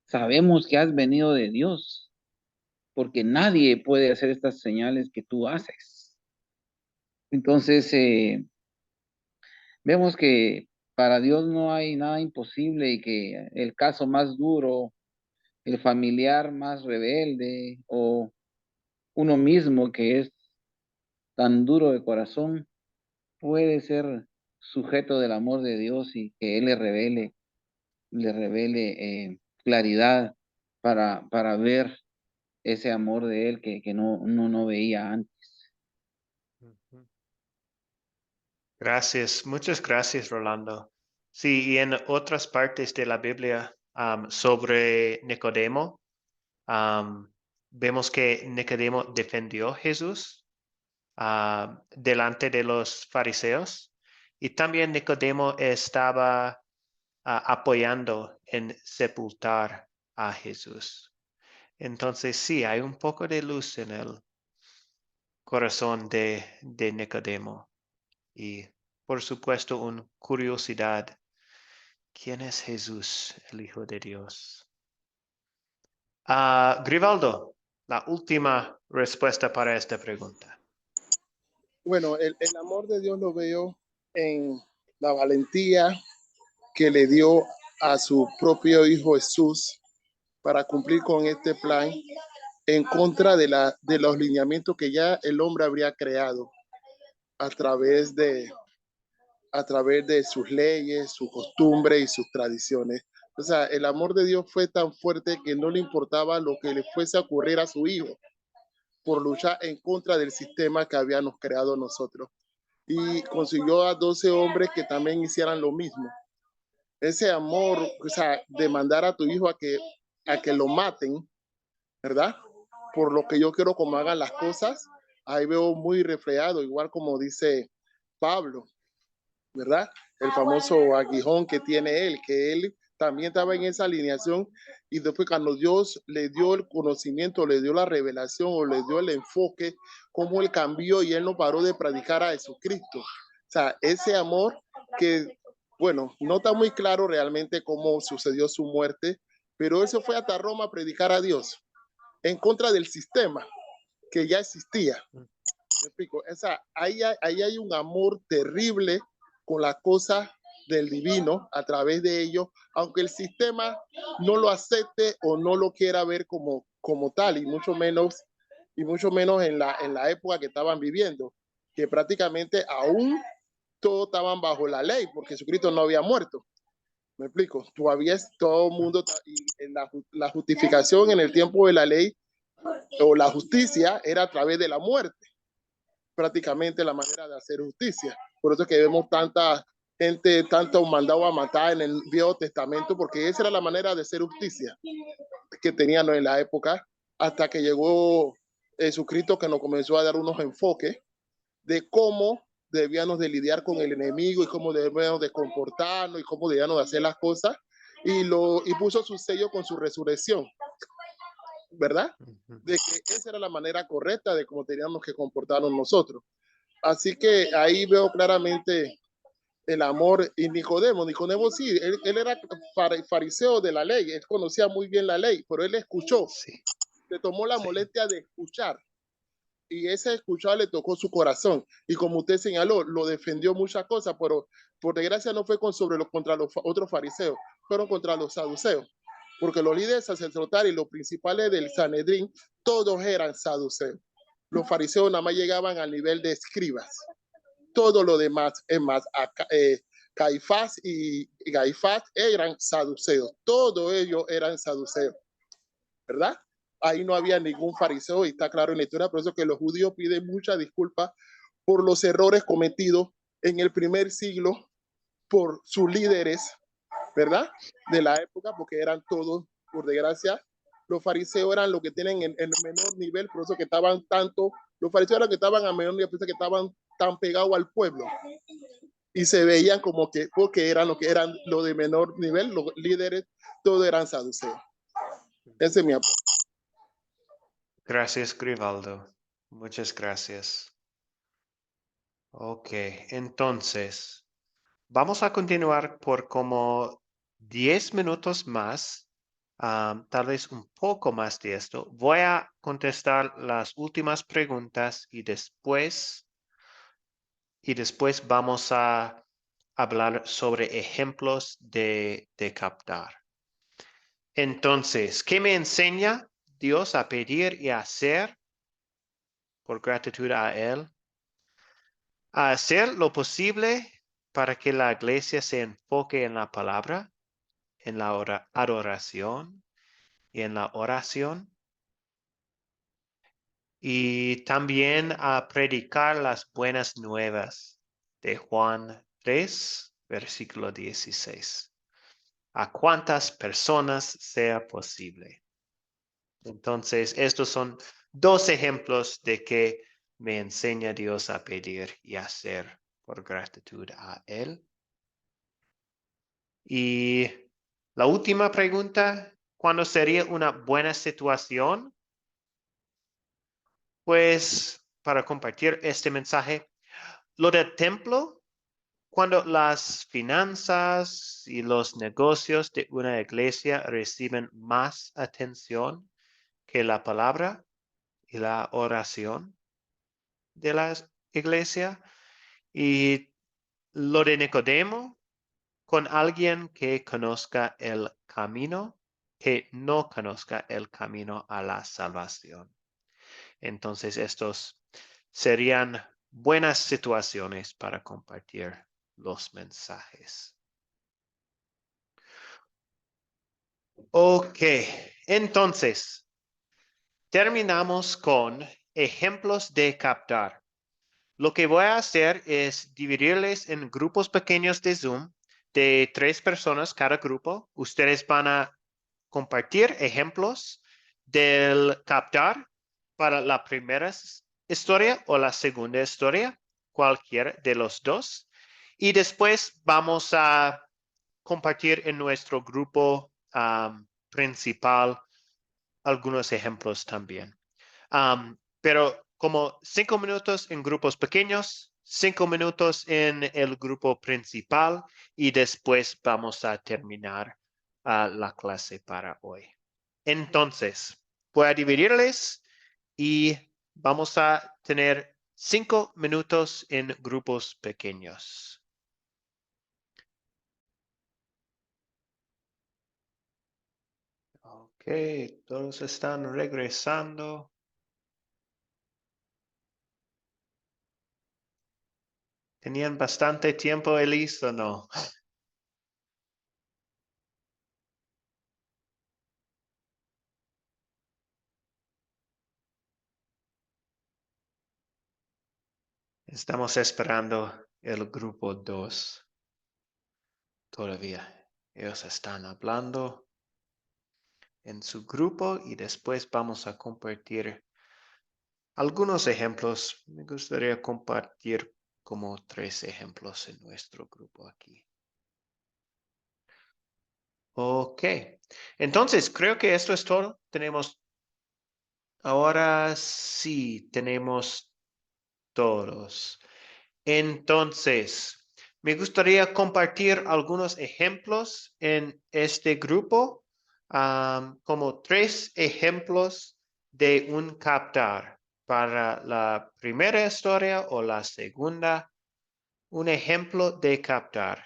sabemos que has venido de Dios, porque nadie puede hacer estas señales que tú haces. Entonces, vemos que para Dios no hay nada imposible y que el caso más duro, el familiar más rebelde o uno mismo que es tan duro de corazón, puede ser sujeto del amor de Dios y que Él le revele claridad para ver ese amor de Él que no veía antes. Gracias, muchas gracias, Rolando. Sí, y en otras partes de la Biblia sobre Nicodemo, vemos que Nicodemo defendió a Jesús delante de los fariseos y también Nicodemo estaba apoyando en sepultar a Jesús. Entonces sí, hay un poco de luz en el corazón de Nicodemo y por supuesto una curiosidad. ¿Quién es Jesús, el Hijo de Dios? Grivaldo, la última respuesta para esta pregunta. Bueno, el amor de Dios lo veo en la valentía que le dio a su propio Hijo Jesús para cumplir con este plan en contra de los lineamientos que ya el hombre habría creado a través de sus leyes, sus costumbres y sus tradiciones. O sea, el amor de Dios fue tan fuerte que no le importaba lo que le fuese a ocurrir a su hijo por luchar en contra del sistema que habíamos creado nosotros. Y consiguió a 12 hombres que también hicieran lo mismo. Ese amor, o sea, de mandar a tu hijo a que lo maten, ¿verdad? Por lo que yo quiero como hagan las cosas, ahí veo muy reflejado, igual como dice Pablo, ¿verdad? El famoso aguijón que tiene él, que él también estaba en esa alineación y después cuando Dios le dio el conocimiento, le dio la revelación o le dio el enfoque, cómo él cambió y él no paró de predicar a Jesucristo. O sea, ese amor que, bueno, no está muy claro realmente cómo sucedió su muerte, pero eso fue hasta Roma a predicar a Dios en contra del sistema que ya existía. ¿Me explico? O sea, ahí hay un amor terrible con la cosa del divino a través de ellos, aunque el sistema no lo acepte o no lo quiera ver como tal, y mucho menos en la época que estaban viviendo, que prácticamente aún todos estaban bajo la ley, porque Jesucristo no había muerto. ¿Me explico? Todavía todo el mundo, y en la justificación en el tiempo de la ley o la justicia era a través de la muerte, prácticamente la manera de hacer justicia. Por eso es que vemos tanta gente, tanto mandado a matar en el Viejo Testamento, porque esa era la manera de hacer justicia que tenían en la época, hasta que llegó Jesucristo, que nos comenzó a dar unos enfoques de cómo debíamos de lidiar con el enemigo y cómo debíamos de comportarnos y cómo debíamos de hacer las cosas, y puso su sello con su resurrección, ¿verdad? De que esa era la manera correcta de cómo teníamos que comportarnos nosotros. Así que ahí veo claramente el amor. Y Nicodemo sí, él era fariseo de la ley, él conocía muy bien la ley, pero él escuchó, Sí. se tomó la Sí. molestia de escuchar. Y ese escuchar le tocó su corazón. Y como usted señaló, lo defendió muchas cosas, pero por desgracia no fue contra los otros fariseos, fueron contra los saduceos. Porque los líderes sacerdotales y los principales del Sanedrín, todos eran saduceos. Los fariseos nada más llegaban al nivel de escribas. Todo lo demás es más. Caifás y Caifás eran saduceos. Todos ellos eran saduceos, ¿verdad? Ahí no había ningún fariseo y está claro en la historia, por eso que los judíos piden mucha disculpa por los errores cometidos en el primer siglo por sus líderes, ¿verdad? De la época, porque eran todos, por desgracia, los fariseos eran los que tienen el menor nivel, por eso que estaban tanto, los fariseos eran los que estaban a menor nivel, por eso que estaban tan pegados al pueblo. Y se veían como que, porque eran lo que eran los de menor nivel, los líderes, todos eran saduceos. Ese es mi aporte. Gracias, Grivaldo. Muchas gracias. Ok, entonces, vamos a continuar por como 10 minutos más, tal vez un poco más de esto. Voy a contestar las últimas preguntas y después vamos a hablar sobre ejemplos de captar. Entonces, ¿qué me enseña Dios a pedir y a hacer por gratitud a Él? A hacer lo posible para que la iglesia se enfoque en la palabra, en la adoración y en la oración. Y también a predicar las buenas nuevas de Juan 3, versículo 16. A cuantas personas sea posible. Entonces, estos son dos ejemplos de que me enseña Dios a pedir y hacer por gratitud a Él. Y la última pregunta, ¿cuándo sería una buena situación? Pues para compartir este mensaje, lo del templo, cuando las finanzas y los negocios de una iglesia reciben más atención que la palabra y la oración de la iglesia. Y lo de Nicodemo, con alguien que conozca el camino, que no conozca el camino a la salvación. Entonces, estos serían buenas situaciones para compartir los mensajes. Ok, entonces, terminamos con ejemplos de captar. Lo que voy a hacer es dividirles en grupos pequeños de Zoom de 3 personas cada grupo. Ustedes van a compartir ejemplos del captar para la primera historia o la segunda historia, cualquiera de los dos. Y después vamos a compartir en nuestro grupo principal algunos ejemplos también. Pero como 5 minutos en grupos pequeños, 5 minutos en el grupo principal y después vamos a terminar la clase para hoy. Entonces, voy a dividirles y vamos a tener 5 minutos en grupos pequeños. Ok, todos están regresando. ¿Tenían bastante tiempo, Elise, o no? Estamos esperando el grupo 2 todavía. Ellos están hablando en su grupo y después vamos a compartir algunos ejemplos. Me gustaría compartir como 3 ejemplos en nuestro grupo aquí. Ok, entonces creo que esto es todo. Ahora sí, tenemos todos. Entonces, Me gustaría compartir algunos ejemplos en este grupo, como 3 ejemplos de un captar para la primera historia o la segunda. Un ejemplo de captar.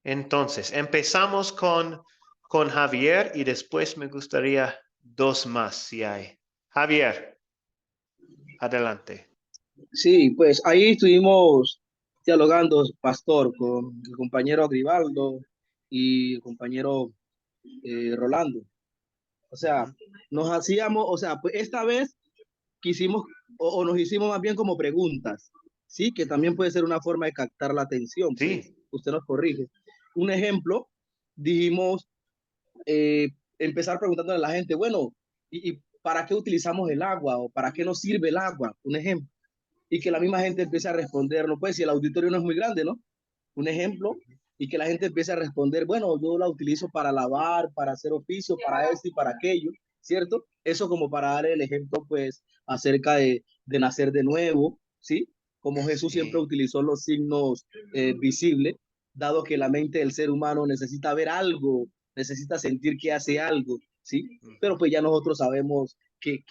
Entonces, empezamos con Javier y después me gustaría 2 más si hay. Javier, adelante. Sí, pues ahí estuvimos dialogando, pastor, con el compañero Gribaldo y el compañero Rolando. O sea, nos hacíamos, o sea, pues esta vez quisimos o nos hicimos más bien como preguntas, ¿sí? Que también puede ser una forma de captar la atención, pues Sí. usted nos corrige. Un ejemplo, dijimos, empezar preguntándole a la gente, bueno, ¿y para qué utilizamos el agua o para qué nos sirve el agua? Un ejemplo. Y que la misma gente empiece a responderlo, pues si el auditorio no es muy grande, ¿no? Un ejemplo, y que la gente empiece a responder, bueno, yo la utilizo para lavar, para hacer oficio, para esto y para aquello, ¿cierto? Eso como para dar el ejemplo, pues, acerca de nacer de nuevo, ¿sí? Como Jesús siempre Sí. utilizó los signos visibles, dado que la mente del ser humano necesita ver algo, necesita sentir que hace algo, ¿sí? Pero pues ya nosotros sabemos que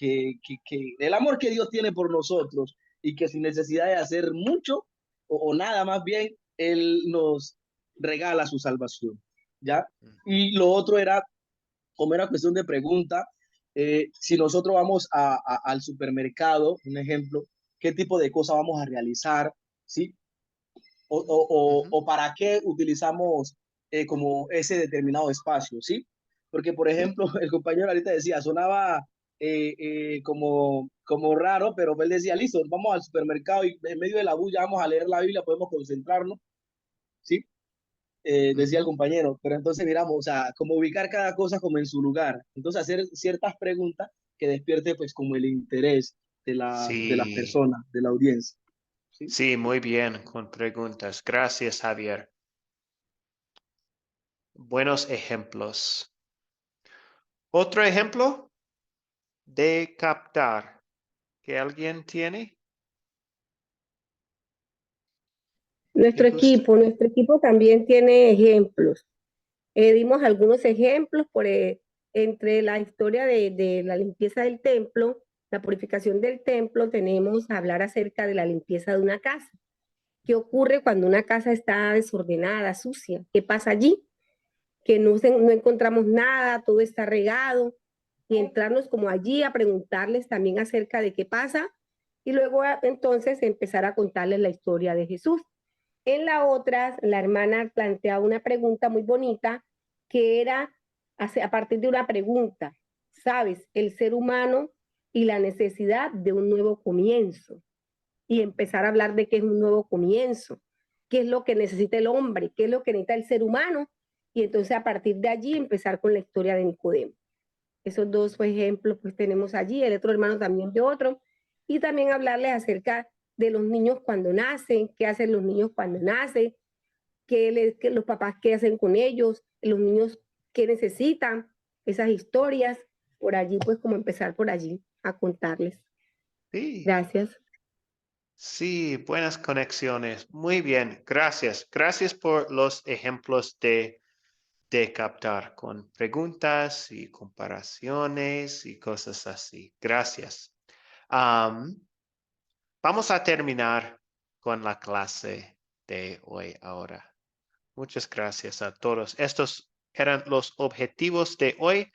el amor que Dios tiene por nosotros y que sin necesidad de hacer mucho o nada, más bien, Él nos regala su salvación, ¿ya? Y lo otro era, como era cuestión de pregunta, si nosotros vamos al supermercado, un ejemplo, ¿qué tipo de cosas vamos a realizar? ¿Sí? O para qué utilizamos como ese determinado espacio, ¿sí? Porque, por ejemplo, el compañero ahorita decía, sonaba como raro, pero él decía, listo, vamos al supermercado y en medio de la bulla vamos a leer la Biblia, podemos concentrarnos, ¿sí? Decía el compañero, pero entonces miramos, o sea, como ubicar cada cosa como en su lugar, entonces hacer ciertas preguntas que despierte pues como el interés de la Sí. persona, de la audiencia, ¿sí? Sí, muy bien con preguntas. Gracias, Javier. Buenos ejemplos. Otro ejemplo de captar que alguien tiene. Me gusta. Nuestro equipo también tiene ejemplos. Dimos algunos ejemplos entre la historia de la limpieza del templo, la purificación del templo, tenemos a hablar acerca de la limpieza de una casa. ¿Qué ocurre cuando una casa está desordenada, sucia? ¿Qué pasa allí? Que no encontramos nada, todo está regado, y entrarnos como allí a preguntarles también acerca de qué pasa, y luego entonces empezar a contarles la historia de Jesús. En la otra, la hermana planteaba una pregunta muy bonita, que era a partir de una pregunta, ¿sabes? El ser humano y la necesidad de un nuevo comienzo. Y empezar a hablar de qué es un nuevo comienzo, qué es lo que necesita el hombre, qué es lo que necesita el ser humano. Y entonces a partir de allí empezar con la historia de Nicodemo. Esos 2 ejemplos pues tenemos allí, el otro hermano también de otro. Y también hablarles acerca de los niños cuando nacen, qué hacen los niños cuando nacen, qué los papás qué hacen con ellos, los niños qué necesitan, esas historias, por allí, pues como empezar por allí a contarles. Sí. Gracias. Sí, buenas conexiones. Muy bien, gracias. Gracias por los ejemplos de captar con preguntas y comparaciones y cosas así. Gracias. Vamos a terminar con la clase de hoy ahora. Muchas gracias a todos. Estos eran los objetivos de hoy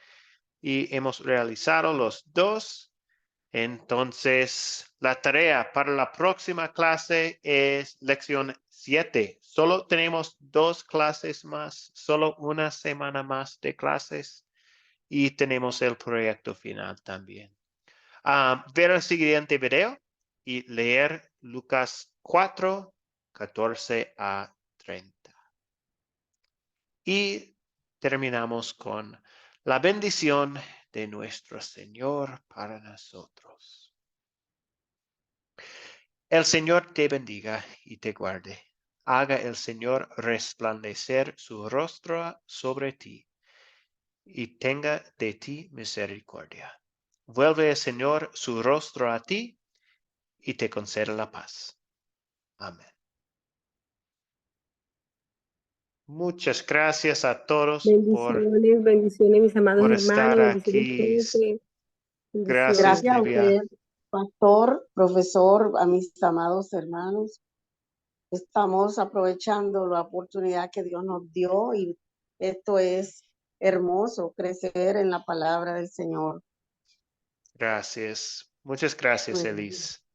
y hemos realizado los 2. Entonces, la tarea para la próxima clase es lección 7. Solo tenemos 2 clases más, solo una semana más de clases y tenemos el proyecto final también. Ver el siguiente video y leer Lucas 4, 14 a 30. Y terminamos con la bendición de nuestro Señor para nosotros. El Señor te bendiga y te guarde. Haga el Señor resplandecer su rostro sobre ti y tenga de ti misericordia. Vuelve el Señor su rostro a ti y te conceda la paz. Amén. Muchas gracias a todos Bendiciones, bendiciones, mis amados por hermanos, estar bendiciones, aquí. profe. Gracias, Gracias a Livia. usted, pastor, profesor, a mis amados hermanos. Estamos aprovechando la oportunidad que Dios nos dio y esto es hermoso, crecer en la palabra del Señor. Gracias. Muchas gracias, Bueno. Elis.